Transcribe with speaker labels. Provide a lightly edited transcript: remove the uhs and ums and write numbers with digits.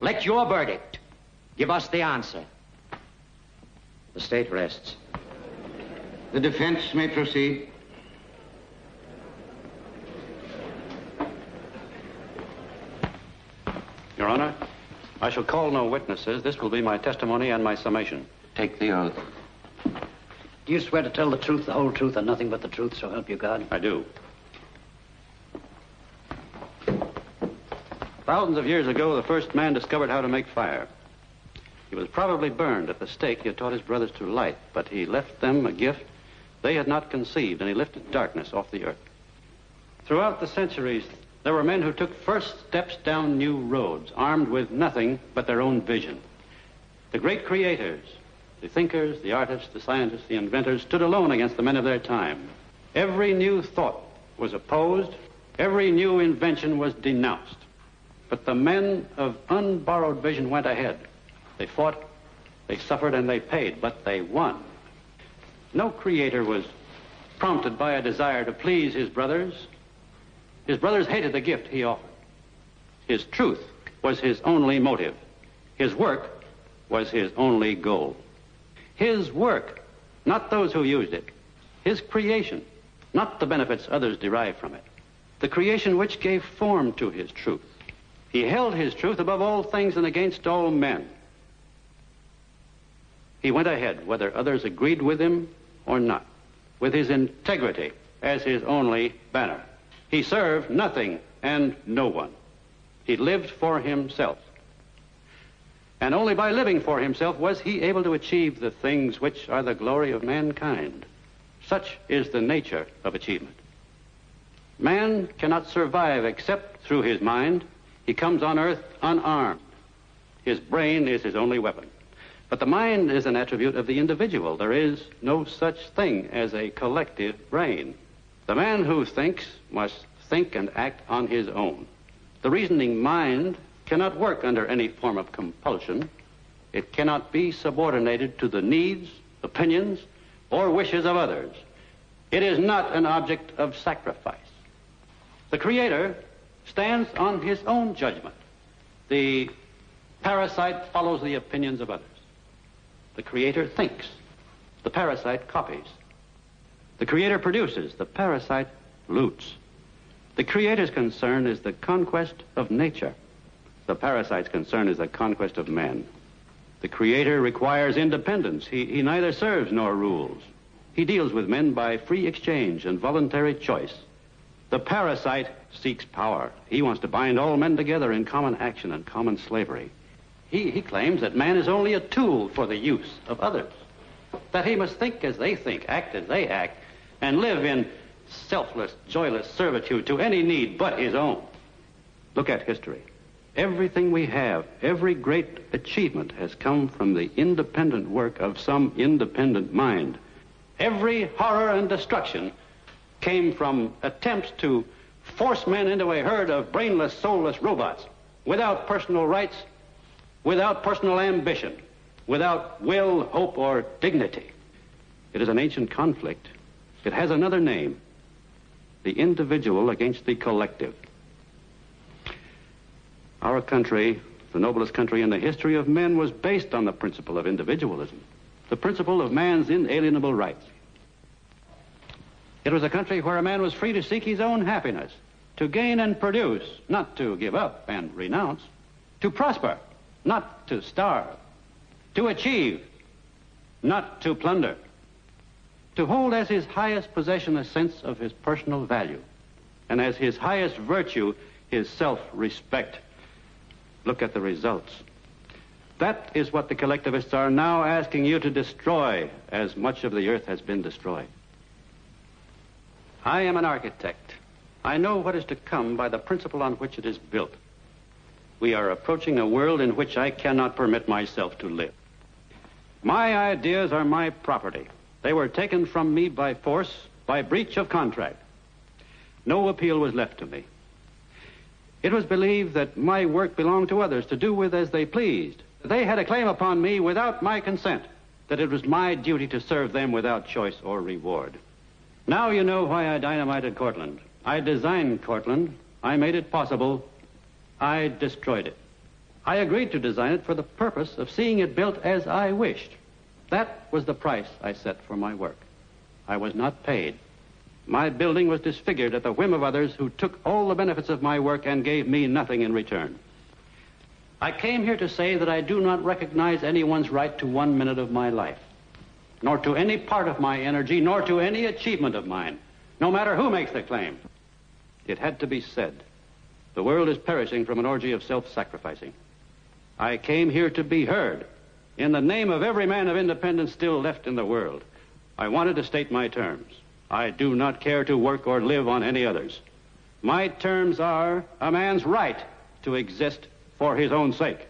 Speaker 1: Let your verdict give us the answer.
Speaker 2: The state rests.
Speaker 3: The defense may proceed.
Speaker 4: Your Honor, I shall call no witnesses. This will be my testimony and my summation.
Speaker 2: Take the oath.
Speaker 5: Do you swear to tell the truth, the whole truth, and nothing but the truth, so help you God?
Speaker 4: I do. Thousands of years ago, the first man discovered how to make fire. He was probably burned at the stake he had taught his brothers to light, but he left them a gift they had not conceived, and he lifted darkness off the earth. Throughout the centuries, there were men who took first steps down new roads, armed with nothing but their own vision. The great creators, the thinkers, the artists, the scientists, the inventors, stood alone against the men of their time. Every new thought was opposed, every new invention was denounced. But the men of unborrowed vision went ahead. They fought, they suffered, and they paid, but they won. No creator was prompted by a desire to please his brothers. His brothers hated the gift he offered. His truth was his only motive. His work was his only goal. His work, not those who used it. His creation, not the benefits others derived from it. The creation which gave form to his truth. He held his truth above all things and against all men. He went ahead, whether others agreed with him or not, with his integrity as his only banner. He served nothing and no one. He lived for himself. And only by living for himself was he able to achieve the things which are the glory of mankind. Such is the nature of achievement. Man cannot survive except through his mind. He comes on earth unarmed. His brain is his only weapon. But the mind is an attribute of the individual. There is no such thing as a collective brain. The man who thinks must think and act on his own. The reasoning mind cannot work under any form of compulsion. It cannot be subordinated to the needs, opinions, or wishes of others. It is not an object of sacrifice. The Creator stands on his own judgment. The parasite follows the opinions of others. The Creator thinks. The parasite copies. The Creator produces. The parasite loots. The Creator's concern is the conquest of nature. The parasite's concern is the conquest of man. The Creator requires independence. He neither serves nor rules. He deals with men by free exchange and voluntary choice. The parasite seeks power. He wants to bind all men together in common action and common slavery. He claims that man is only a tool for the use of others, that he must think as they think, act as they act, and live in selfless, joyless servitude to any need but his own. Look at history. Everything we have, every great achievement has come from the independent work of some independent mind. Every horror and destruction came from attempts to force men into a herd of brainless, soulless robots, without personal rights, without personal ambition, without will, hope, or dignity. It is an ancient conflict. It has another name: the individual against the collective. Our country, the noblest country in the history of men, was based on the principle of individualism, the principle of man's inalienable rights. It was a country where a man was free to seek his own happiness, to gain and produce, not to give up and renounce, to prosper, not to starve, to achieve, not to plunder, to hold as his highest possession a sense of his personal value, and as his highest virtue, his self-respect. Look at the results. That is what the collectivists are now asking you to destroy, as much of the earth has been destroyed. I am an architect. I know what is to come by the principle on which it is built. We are approaching a world in which I cannot permit myself to live. My ideas are my property. They were taken from me by force, by breach of contract. No appeal was left to me. It was believed that my work belonged to others to do with as they pleased. They had a claim upon me without my consent, that it was my duty to serve them without choice or reward. Now you know why I dynamited Cortland. I designed Cortland. I made it possible. I destroyed it. I agreed to design it for the purpose of seeing it built as I wished. That was the price I set for my work. I was not paid. My building was disfigured at the whim of others who took all the benefits of my work and gave me nothing in return. I came here to say that I do not recognize anyone's right to 1 minute of my life, nor to any part of my energy, nor to any achievement of mine, no matter who makes the claim. It had to be said. The world is perishing from an orgy of self-sacrificing. I came here to be heard in the name of every man of independence still left in the world. I wanted to state my terms. I do not care to work or live on any others. My terms are a man's right to exist for his own sake.